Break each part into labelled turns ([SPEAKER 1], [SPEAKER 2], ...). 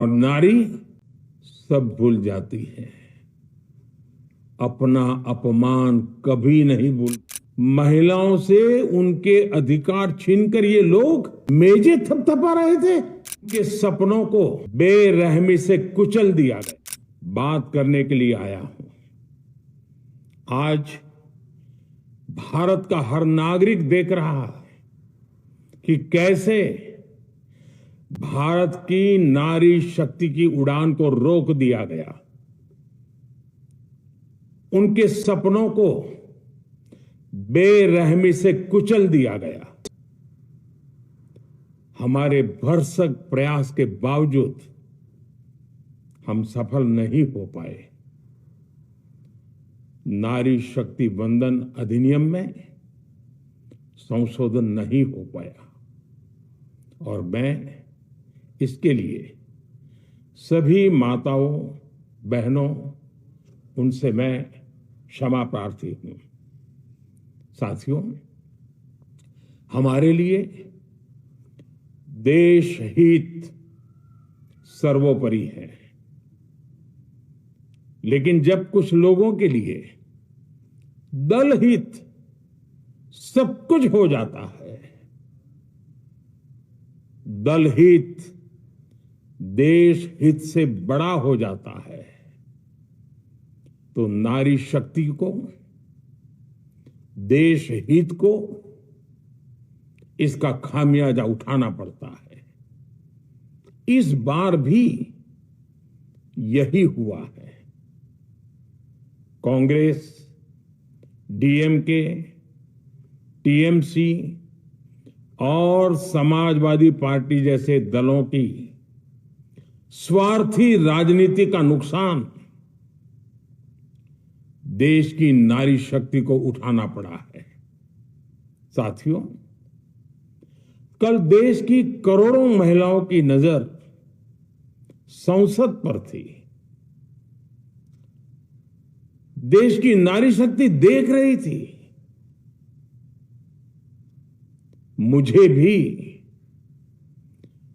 [SPEAKER 1] और नारी सब भूल जाती है, अपना अपमान कभी नहीं भूल। महिलाओं से उनके अधिकार छीनकर ये लोग मेजे थपथपा रहे थे कि सपनों को बेरहमी से कुचल दिया गया। बात करने के लिए आया हूं। आज भारत का हर नागरिक देख रहा है कि कैसे भारत की नारी शक्ति की उड़ान को रोक दिया गया, उनके सपनों को बेरहमी से कुचल दिया गया। हमारे भरसक प्रयास के बावजूद हम सफल नहीं हो पाए। नारी शक्ति वंदन अधिनियम में संशोधन नहीं हो पाया और मैं इसके लिए सभी माताओं बहनों उनसे मैं क्षमा प्रार्थी हूं। साथियों, हमारे लिए देश हित सर्वोपरि है, लेकिन जब कुछ लोगों के लिए दल हित सब कुछ हो जाता है, दल हित देश हित से बड़ा हो जाता है, तो नारी शक्ति को, देश हित को इसका खामियाजा उठाना पड़ता है। इस बार भी यही हुआ है। कांग्रेस, डीएमके, टीएमसी और समाजवादी पार्टी जैसे दलों की स्वार्थी राजनीति का नुकसान देश की नारी शक्ति को उठाना पड़ा है। साथियों, कल देश की करोड़ों महिलाओं की नजर संसद पर थी। देश की नारी शक्ति देख रही थी। मुझे भी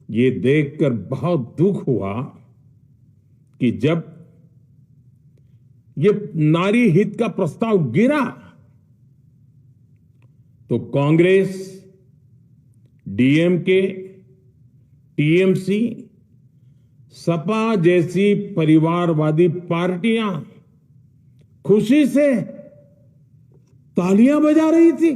[SPEAKER 1] ये देखकर बहुत दुख हुआ कि जब ये नारी हित का प्रस्ताव गिरा तो कांग्रेस, डीएमके, टीएमसी, सपा जैसी परिवारवादी पार्टियां खुशी से तालियां बजा रही थी।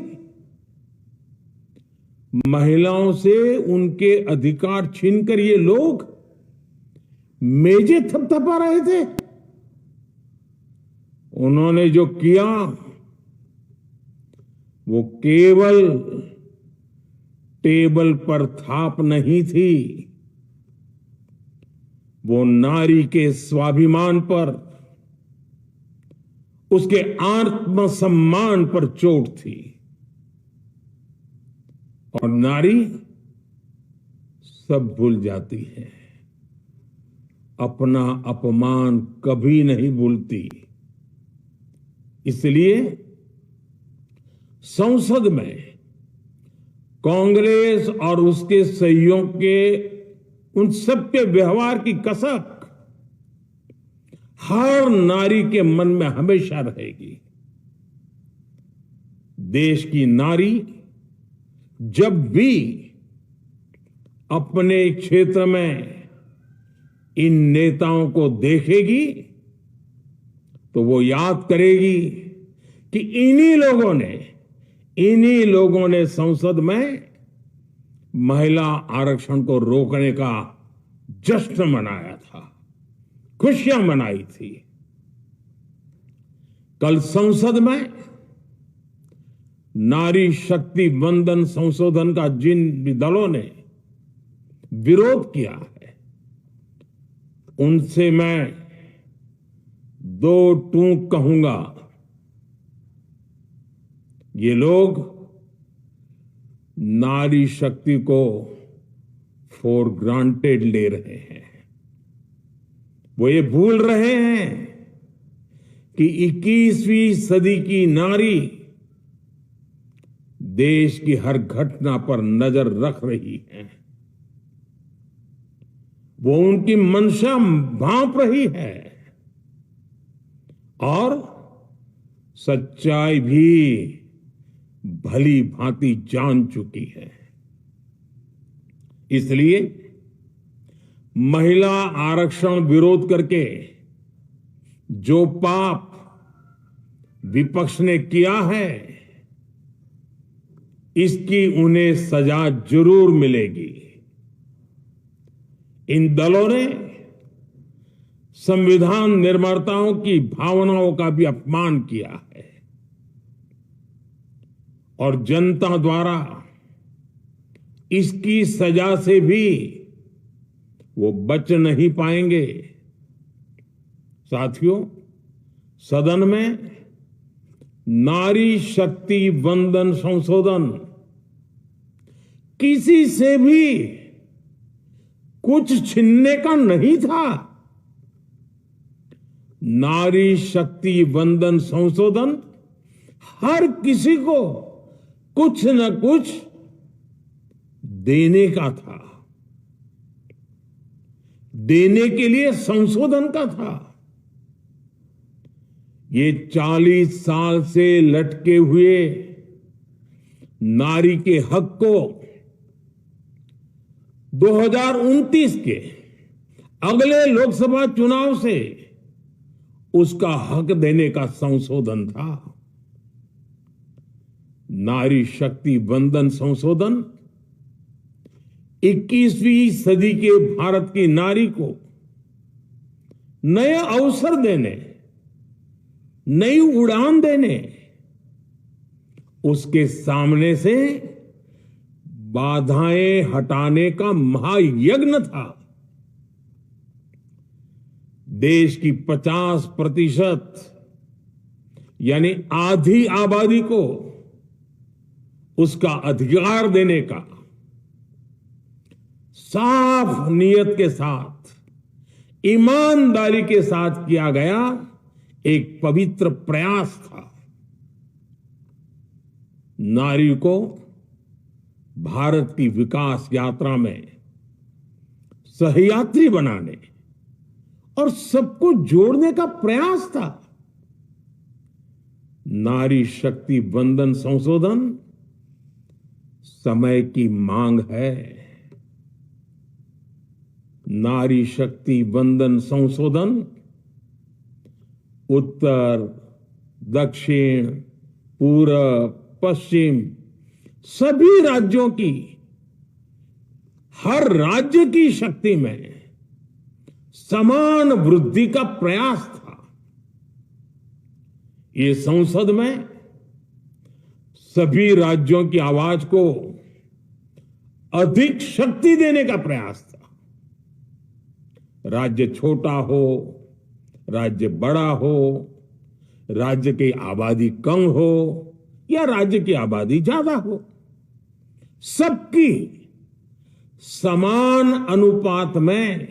[SPEAKER 1] महिलाओं से उनके अधिकार छीनकर ये लोग मेजे थपथपा रहे थे। उन्होंने जो किया वो केवल टेबल पर थाप नहीं थी, वो नारी के स्वाभिमान पर, उसके आत्मसम्मान पर चोट थी। और नारी सब भूल जाती है, अपना अपमान कभी नहीं भूलती। इसलिए संसद में कांग्रेस और उसके सहयोग के उन सबके व्यवहार की कसक हर नारी के मन में हमेशा रहेगी। देश की नारी जब भी अपने क्षेत्र में इन नेताओं को देखेगी तो वो याद करेगी कि इन्हीं लोगों ने संसद में महिला आरक्षण को रोकने का जश्न मनाया था, खुशियां मनाई थी। कल संसद में नारी शक्ति वंदन संशोधन का जिन भी दलों ने विरोध किया है, उनसे मैं दो टूक कहूंगा। ये लोग नारी शक्ति को फॉर ग्रांटेड ले रहे हैं। वो ये भूल रहे हैं कि 21वीं सदी की नारी देश की हर घटना पर नजर रख रही है। वो उनकी मंशा भांप रही है और सच्चाई भी भली भांति जान चुकी है। इसलिए महिला आरक्षण विरोध करके जो पाप विपक्ष ने किया है, इसकी उन्हें सजा जरूर मिलेगी। इन दलों ने संविधान निर्माताओं की भावनाओं का भी अपमान किया है और जनता द्वारा इसकी सजा से भी वो बच नहीं पाएंगे। साथियों, सदन में नारी शक्ति वंदन संशोधन किसी से भी कुछ छीनने का नहीं था। नारी शक्ति वंदन संशोधन हर किसी को कुछ न कुछ देने का था, देने के लिए संशोधन का था। ये 40 साल से लटके हुए नारी के हक को 2029 के अगले लोकसभा चुनाव से उसका हक देने का संशोधन था। नारी शक्ति वंदन संशोधन 21वीं सदी के भारत की नारी को नए अवसर देने, नई उड़ान देने, उसके सामने से बाधाएं हटाने का महायज्ञ था। देश की 50% यानी आधी आबादी को उसका अधिकार देने का साफ नियत के साथ, ईमानदारी के साथ किया गया एक पवित्र प्रयास था। नारी को भारत की विकास यात्रा में सहयात्री बनाने और सबको जोड़ने का प्रयास था। नारी शक्ति वंदन संशोधन समय की मांग है। नारी शक्ति वंदन संशोधन उत्तर, दक्षिण, पूरब, पश्चिम सभी राज्यों की, हर राज्य की शक्ति में समान वृद्धि का प्रयास था। ये संसद में सभी राज्यों की आवाज को अधिक शक्ति देने का प्रयास था। राज्य छोटा हो, राज्य बड़ा हो, राज्य की आबादी कम हो या राज्य की आबादी ज्यादा हो, सबकी समान अनुपात में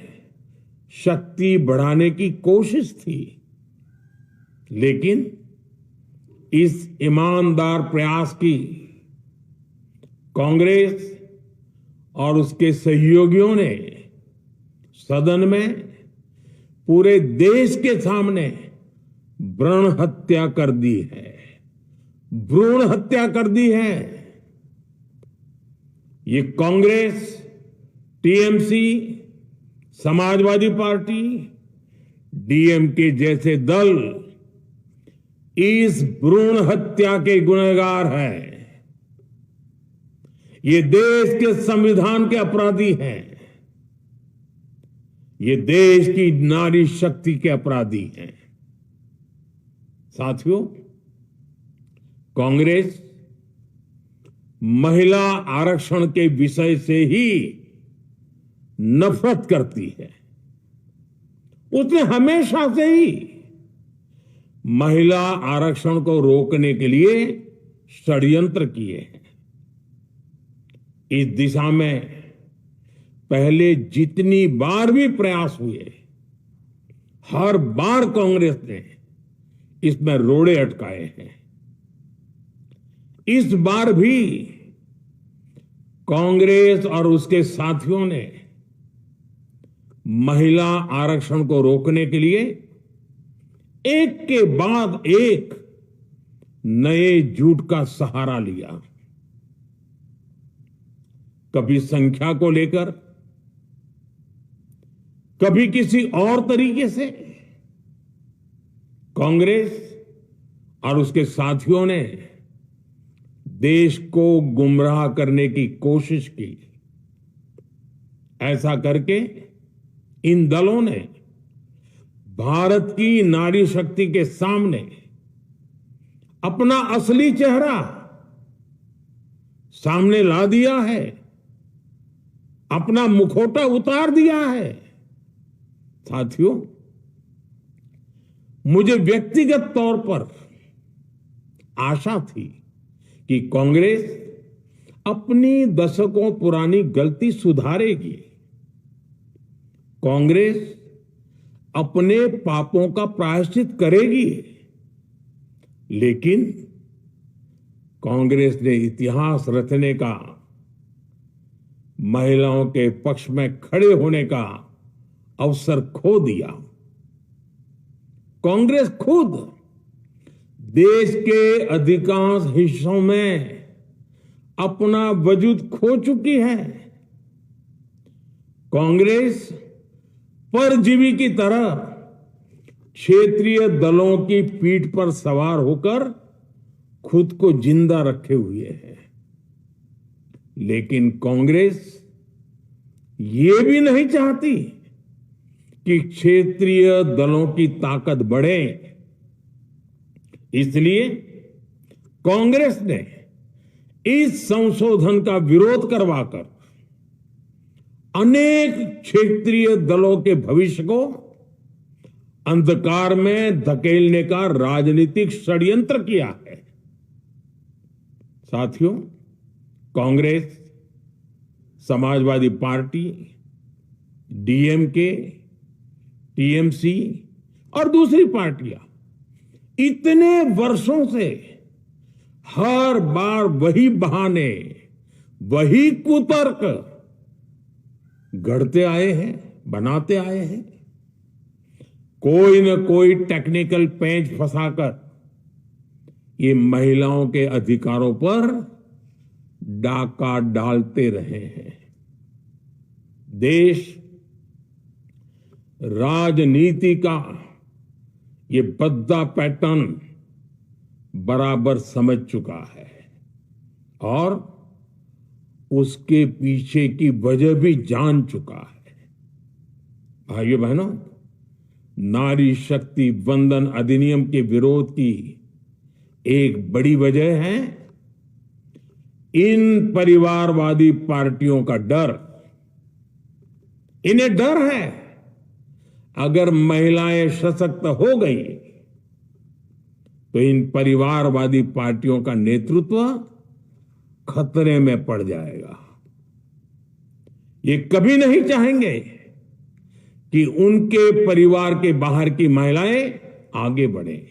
[SPEAKER 1] शक्ति बढ़ाने की कोशिश थी। लेकिन इस ईमानदार प्रयास की कांग्रेस और उसके सहयोगियों ने सदन में पूरे देश के सामने भ्रूण हत्या कर दी है, भ्रूण हत्या कर दी है। ये Congress, TMC, Samajwadi party, DMK जैसे दल इस भ्रूण हत्या के गुनहगार हैं। ये देश के संविधान के अपराधी हैं। ये देश की नारी शक्ति के अपराधी हैं। साथियों, कांग्रेस महिला आरक्षण के विषय से ही नफरत करती है। उसने हमेशा से ही महिला आरक्षण को रोकने के लिए षड्यंत्र किए हैं। इस दिशा में पहले जितनी बार भी प्रयास हुए, हर बार कांग्रेस ने इसमें रोड़े अटकाए हैं। इस बार भी कांग्रेस और उसके साथियों ने महिला आरक्षण को रोकने के लिए एक के बाद एक नए झूठ का सहारा लिया। कभी संख्या को लेकर, कभी किसी और तरीके से कांग्रेस और उसके साथियों ने देश को गुमराह करने की कोशिश की। ऐसा करके इन दलों ने भारत की नारी शक्ति के सामने अपना असली चेहरा सामने ला दिया है, अपना मुखौटा उतार दिया है। साथियों, मुझे व्यक्तिगत तौर पर आशा थी कि कांग्रेस अपनी दशकों पुरानी गलती सुधारेगी। कांग्रेस अपने पापों का प्रायश्चित करेगी। लेकिन कांग्रेस ने इतिहास रचने का, महिलाओं के पक्ष में खड़े होने का अवसर खो दिया। कांग्रेस खुद देश के अधिकांश हिस्सों में अपना वजूद खो चुकी है। कांग्रेस परजीवी की तरह क्षेत्रीय दलों की पीठ पर सवार होकर खुद को जिंदा रखे हुए है। लेकिन कांग्रेस ये भी नहीं चाहती कि क्षेत्रीय दलों की ताकत बढ़े। इसलिए कांग्रेस ने इस संशोधन का विरोध करवाकर अनेक क्षेत्रीय दलों के भविष्य को अंधकार में धकेलने का राजनीतिक षड्यंत्र किया है। साथियों, Congress, Samajwadi party, DMK, TMC और दूसरी पार्टियां इतने वर्षों से हर बार वही बहाने, वही कुतर्क गढ़ते आए हैं, बनाते आए हैं। कोई न कोई टेक्निकल पेंच फंसाकर ये महिलाओं के अधिकारों पर डाका डालते रहे हैं। देश राजनीति का ये भद्दा पैटर्न बराबर समझ चुका है और उसके पीछे की वजह भी जान चुका है। भाइयों बहनों, नारी शक्ति वंदन अधिनियम के विरोध की एक बड़ी वजह है इन परिवारवादी पार्टियों का डर। इन्हें डर है अगर महिलाएं सशक्त हो गई तो इन परिवारवादी पार्टियों का नेतृत्व खतरे में पड़ जाएगा। ये कभी नहीं चाहेंगे कि उनके परिवार के बाहर की महिलाएं आगे बढ़ें।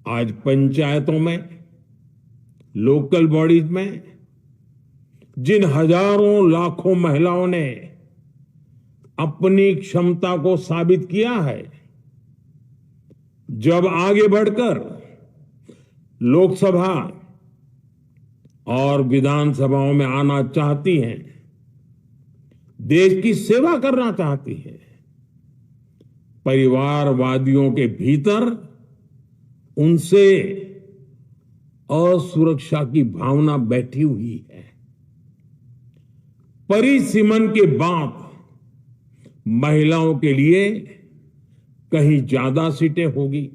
[SPEAKER 1] आज पंचायतों में, लोकल बॉडीज में जिन हजारों लाखों महिलाओं ने अपनी क्षमता को साबित किया है, जब आगे बढ़कर लोकसभा और विधानसभाओं में आना चाहती हैं, देश की सेवा करना चाहती हैं, परिवारवादियों के भीतर उनसे असुरक्षा की भावना बैठी हुई है। परिसीमन के बाद महिलाओं के लिए कहीं ज्यादा सीटें होगी,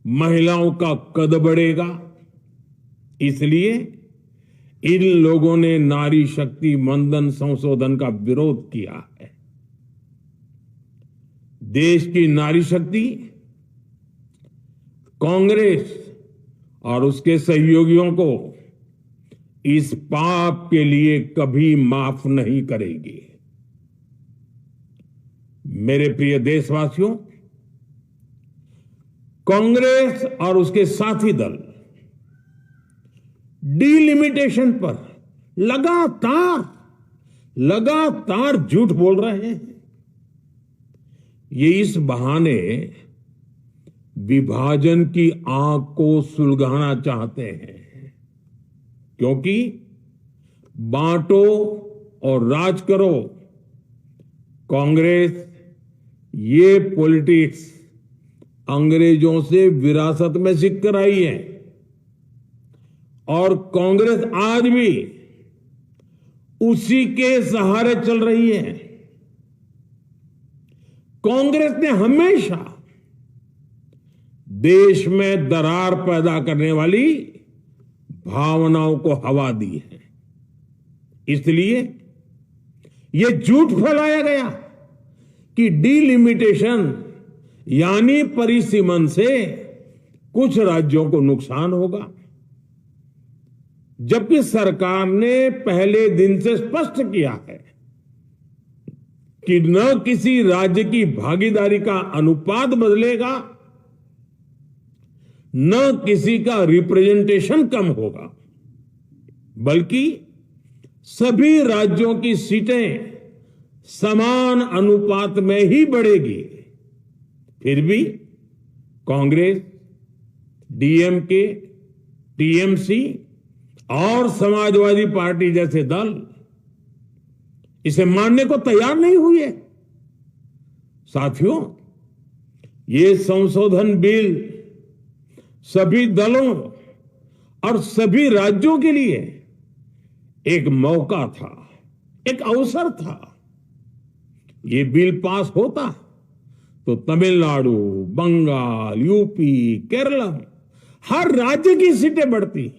[SPEAKER 1] महिलाओं का कद बढ़ेगा। इसलिए इन लोगों ने नारी शक्ति वंदन संशोधन का विरोध किया है। देश की नारी शक्ति कांग्रेस और उसके सहयोगियों को इस पाप के लिए कभी माफ नहीं करेगी। मेरे प्रिय देशवासियों, कांग्रेस और उसके साथी दल डिलिमिटेशन पर लगातार झूठ बोल रहे हैं। ये इस बहाने विभाजन की आग को सुलगाना चाहते हैं, क्योंकि बांटो और राज करो, कांग्रेस ये पॉलिटिक्स अंग्रेजों से विरासत में सीख कर आई है और कांग्रेस आज भी उसी के सहारे चल रही है। कांग्रेस ने हमेशा देश में दरार पैदा करने वाली भावनाओं को हवा दी है। इसलिए यह झूठ फैलाया गया कि डीलिमिटेशन यानी परिसीमन से कुछ राज्यों को नुकसान होगा, जबकि सरकार ने पहले दिन से स्पष्ट किया है कि न किसी राज्य की भागीदारी का अनुपात बदलेगा, न किसी का रिप्रेजेंटेशन कम होगा, बल्कि सभी राज्यों की सीटें समान अनुपात में ही बढ़ेगी। फिर भी कांग्रेस, डीएमके, टीएमसी और समाजवादी पार्टी जैसे दल इसे मानने को तैयार नहीं हुए। साथियों, ये संशोधन बिल सभी दलों और सभी राज्यों के लिए एक मौका था, एक अवसर था। ये बिल पास होता तो तमिलनाडु, बंगाल, यूपी, केरला हर राज्य की सीटें बढ़ती,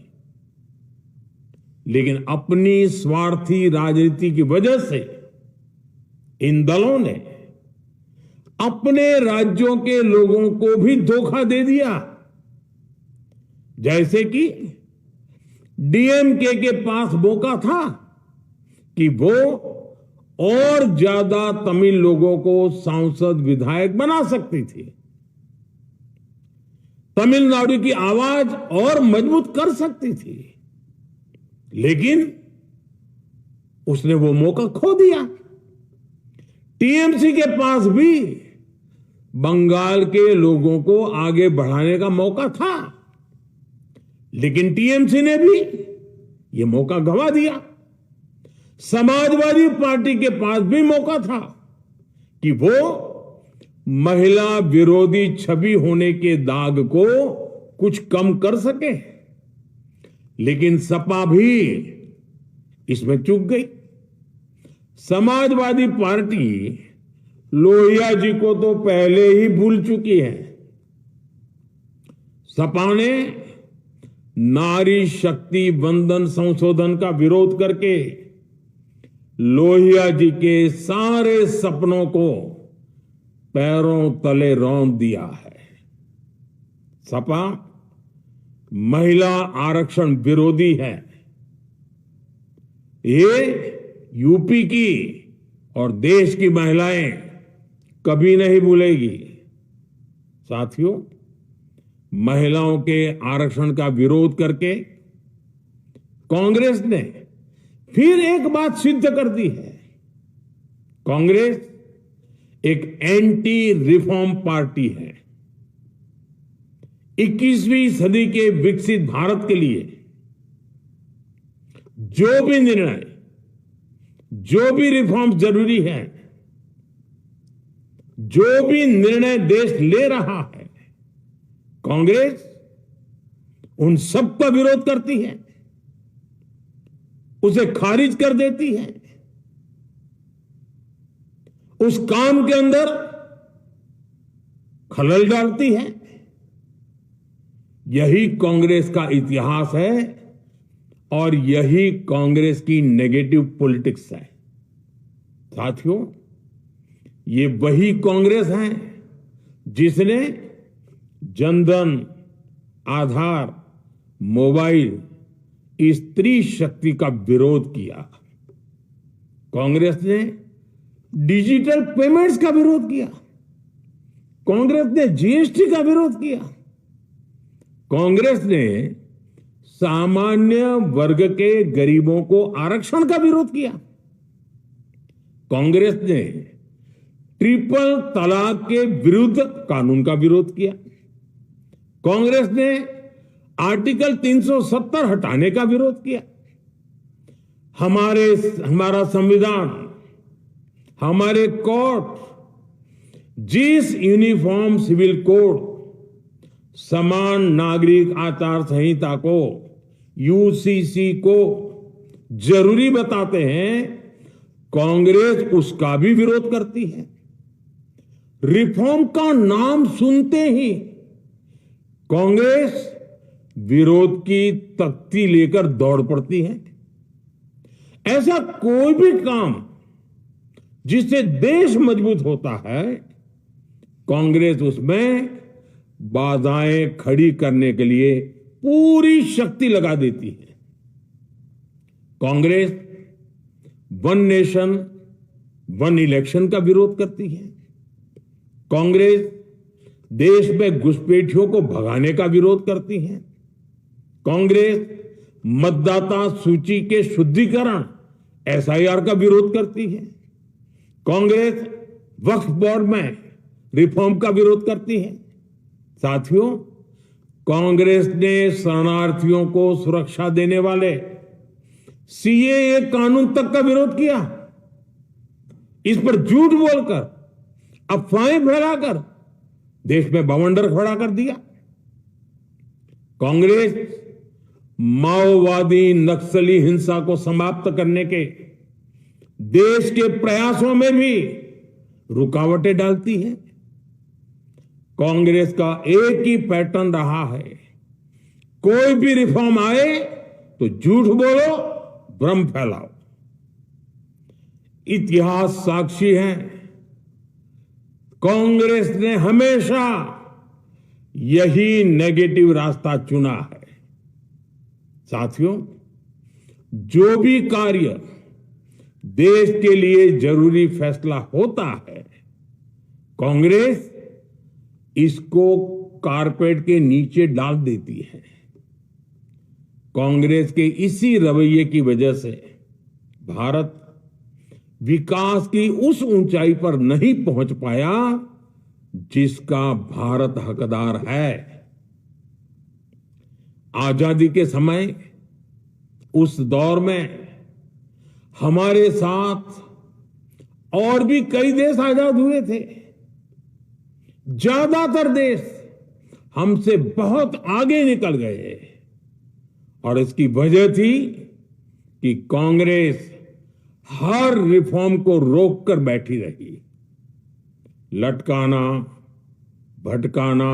[SPEAKER 1] लेकिन अपनी स्वार्थी राजनीति की वजह से इन दलों ने अपने राज्यों के लोगों को भी धोखा दे दिया। जैसे कि डीएमके के पास मौका था कि वो और ज्यादा तमिल लोगों को सांसद विधायक बना सकती थी, तमिलनाडु की आवाज और मजबूत कर सकती थी, लेकिन उसने वो मौका खो दिया। टीएमसी के पास भी बंगाल के लोगों को आगे बढ़ाने का मौका था, लेकिन टीएमसी ने भी ये मौका गंवा दिया। समाजवादी पार्टी के पास भी मौका था कि वो महिला विरोधी छवि होने के दाग को कुछ कम कर सके, लेकिन सपा भी इसमें चूक गई। समाजवादी पार्टी लोहिया जी को तो पहले ही भूल चुकी है। सपा ने नारी शक्ति वंदन संशोधन का विरोध करके लोहिया जी के सारे सपनों को पैरों तले रौंद दिया है। सपा महिला आरक्षण विरोधी है। ये यूपी की और देश की महिलाएं कभी नहीं भूलेगी। साथियों, महिलाओं के आरक्षण का विरोध करके कांग्रेस ने फिर एक बात सिद्ध कर दी है। कांग्रेस एक एंटी रिफॉर्म पार्टी है। 21वीं सदी के विकसित भारत के लिए जो भी निर्णय, जो भी रिफॉर्म जरूरी है, जो भी निर्णय देश ले रहा है, कांग्रेस उन सब का विरोध करती है, उसे खारिज कर देती है, उस काम के अंदर खलल डालती है। यही कांग्रेस का इतिहास है और यही कांग्रेस की नेगेटिव पॉलिटिक्स है। साथियों, ये वही कांग्रेस है जिसने जनधन, आधार, मोबाइल, स्त्री शक्ति का विरोध किया। कांग्रेस ने डिजिटल पेमेंट्स का विरोध किया। कांग्रेस ने जीएसटी का विरोध किया। कांग्रेस ने सामान्य वर्ग के गरीबों को आरक्षण का विरोध किया। कांग्रेस ने ट्रिपल तलाक के विरुद्ध कानून का विरोध किया। कांग्रेस ने आर्टिकल 370 हटाने का विरोध किया। हमारा संविधान, हमारे कोर्ट जिस यूनिफॉर्म सिविल कोड, समान नागरिक आचार संहिता को, यूसीसी को जरूरी बताते हैं, कांग्रेस उसका भी विरोध करती है। रिफॉर्म का नाम सुनते ही कांग्रेस विरोध की तख्ती लेकर दौड़ पड़ती है। ऐसा कोई भी काम जिससे देश मजबूत होता है, कांग्रेस उसमें बाधाएं खड़ी करने के लिए पूरी शक्ति लगा देती है। Congress one nation one election का विरोध करती है। कांग्रेस देश में घुसपैठियों को भगाने का विरोध करती है। कांग्रेस मतदाता सूची के शुद्धिकरण एसआईआर का विरोध करती है। कांग्रेस वक्फ बोर्ड में रिफॉर्म का विरोध करती है। साथियों, कांग्रेस ने शरणार्थियों को सुरक्षा देने वाले सीएए कानून तक का विरोध किया। इस पर झूठ बोलकर, अफवाहें फैलाकर देश में बवंडर खड़ा कर दिया। कांग्रेस माओवादी नक्सली हिंसा को समाप्त करने के देश के प्रयासों में भी रुकावटें डालती है। कांग्रेस का एक ही पैटर्न रहा है, कोई भी रिफॉर्म आए तो झूठ बोलो, भ्रम फैलाओ। इतिहास साक्षी है, कांग्रेस ने हमेशा यही नेगेटिव रास्ता चुना है। साथियों, जो भी कार्य देश के लिए जरूरी फैसला होता है, कांग्रेस इसको कारपेट के नीचे डाल देती है। कांग्रेस के इसी रवैये की वजह से भारत विकास की उस ऊंचाई पर नहीं पहुंच पाया जिसका भारत हकदार है। आजादी के समय उस दौर में हमारे साथ और भी कई देश आजाद हुए थे। ज्यादातर देश हमसे बहुत आगे निकल गए और इसकी वजह थी कि कांग्रेस हर रिफॉर्म को रोककर बैठी रही। लटकाना, भटकाना,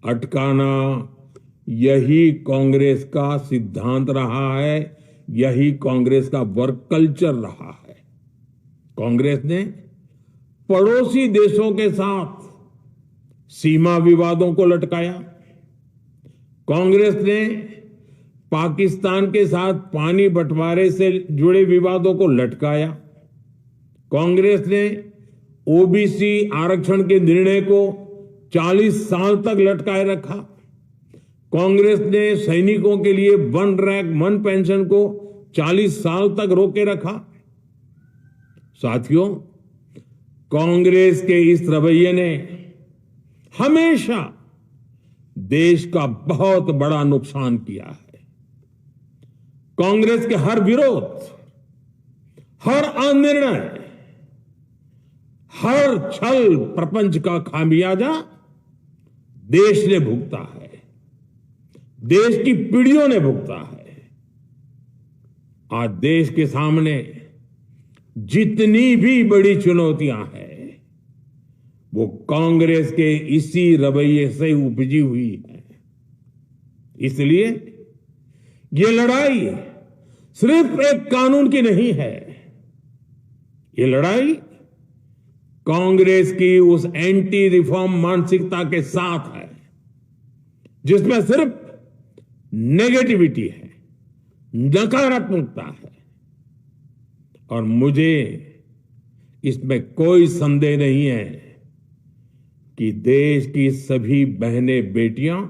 [SPEAKER 1] अटकाना, यही कांग्रेस का सिद्धांत रहा है, यही कांग्रेस का वर्क कल्चर रहा है। कांग्रेस ने पड़ोसी देशों के साथ सीमा विवादों को लटकाया। कांग्रेस ने पाकिस्तान के साथ पानी बंटवारे से जुड़े विवादों को लटकाया। कांग्रेस ने ओबीसी आरक्षण के निर्णय को 40 साल तक लटकाए रखा। कांग्रेस ने सैनिकों के लिए वन रैंक वन पेंशन को 40 साल तक रोके रखा। साथियों, कांग्रेस के इस रवैये ने हमेशा देश का बहुत बड़ा नुकसान किया है। कांग्रेस के हर विरोध, हर अनिर्णय, हर छल प्रपंच का खामियाजा देश ने भुगता है, देश की पीढ़ियों ने भुगता है। आज देश के सामने जितनी भी बड़ी चुनौतियां हैं, वो कांग्रेस के इसी रवैये से उपजी हुई है। इसलिए ये लड़ाई सिर्फ एक कानून की नहीं है, ये लड़ाई कांग्रेस की उस एंटी रिफॉर्म मानसिकता के साथ है जिसमें सिर्फ नेगेटिविटी है, नकारात्मकता है। और मुझे इसमें कोई संदेह नहीं है कि देश की सभी बहनें बेटियां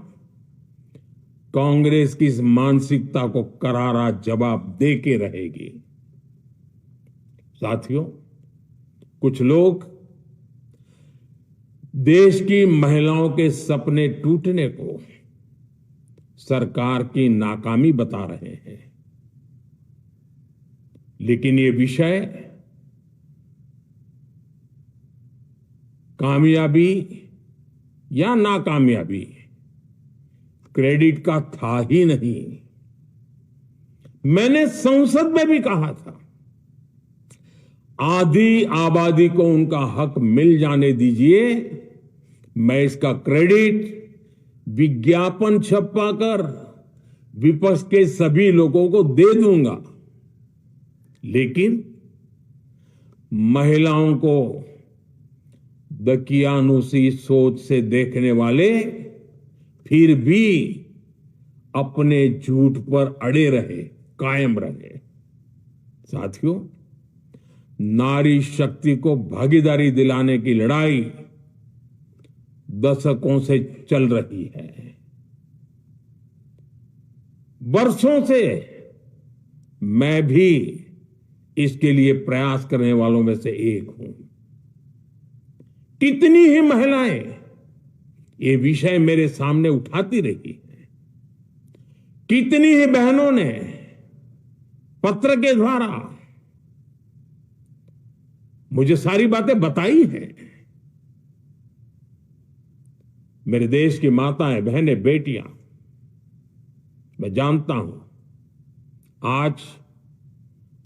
[SPEAKER 1] कांग्रेस की इस मानसिकता को करारा जवाब दे के रहेगी। साथियों, कुछ लोग देश की महिलाओं के सपने टूटने को सरकार की नाकामी बता रहे हैं, लेकिन ये विषय कामयाबी या नाकामयाबी क्रेडिट का था ही नहीं। मैंने संसद में भी कहा था, आधी आबादी को उनका हक मिल जाने दीजिए, मैं इसका क्रेडिट विज्ञापन छपवाकर विपक्ष के सभी लोगों को दे दूंगा, लेकिन महिलाओं को दकियानुसी सोच से देखने वाले फिर भी अपने झूठ पर अड़े रहे, कायम रहे। साथियों, नारी शक्ति को भागीदारी दिलाने की लड़ाई दशकों से चल रही है। वर्षों से मैं भी इसके लिए प्रयास करने वालों में से एक हूं। कितनी ही महिलाएं ये विषय मेरे सामने उठाती रही हैं, कितनी ही बहनों ने पत्र के द्वारा मुझे सारी बातें बताई हैं। मेरे देश की माताएं, बहनें, बेटियां, मैं जानता हूं आज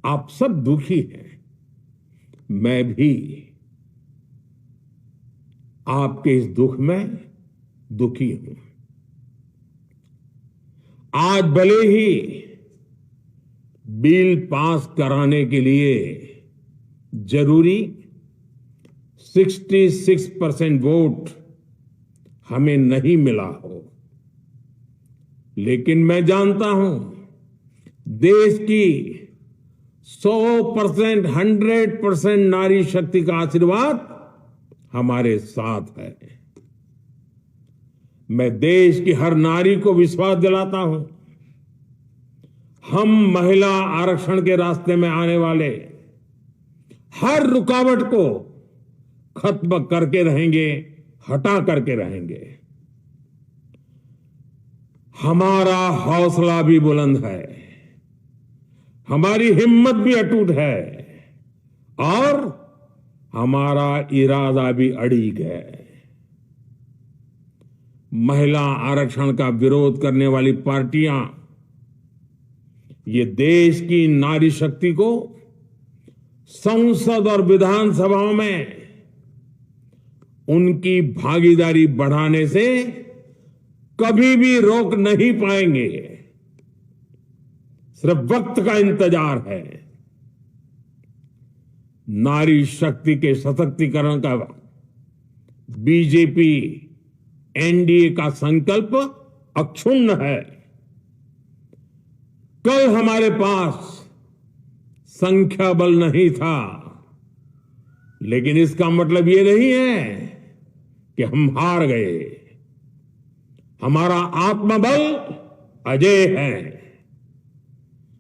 [SPEAKER 1] आप सब दुखी हैं, मैं भी आपके इस दुख में दुखी हूं। आज भले ही बिल पास कराने के लिए जरूरी 66% वोट हमें नहीं मिला हो, लेकिन मैं जानता हूं देश की 100%, 100% नारी शक्ति का आशीर्वाद हमारे साथ है। मैं देश की हर नारी को विश्वास दिलाता हूं, हम महिला आरक्षण के रास्ते में आने वाले हर रुकावट को खत्म करके रहेंगे, हटा करके रहेंगे। हमारा हौसला भी बुलंद है, हमारी हिम्मत भी अटूट है और हमारा इरादा भी अड़िग है। महिला आरक्षण का विरोध करने वाली पार्टियां ये देश की नारी शक्ति को संसद और विधानसभाओं में उनकी भागीदारी बढ़ाने से कभी भी रोक नहीं पाएंगे। सिर्फ वक्त का इंतजार है। नारी शक्ति के सशक्तिकरण का बीजेपी एनडीए का संकल्प अक्षुण्ण है। कल हमारे पास संख्या बल नहीं था, लेकिन इसका मतलब ये नहीं है कि हम हार गए। हमारा आत्मबल अजेय है,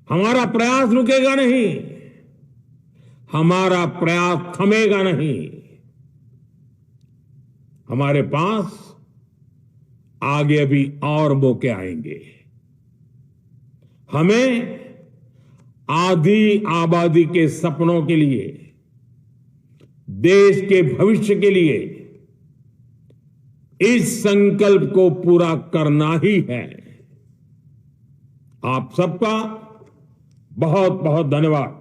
[SPEAKER 1] हमारा प्रयास रुकेगा नहीं, हमारा प्रयास थमेगा नहीं। हमारे पास आगे अभी और मौके आएंगे। हमें आधी आबादी के सपनों के लिए, देश के भविष्य के लिए इस संकल्प को पूरा करना ही है। आप सबका बहुत बहुत धन्यवाद।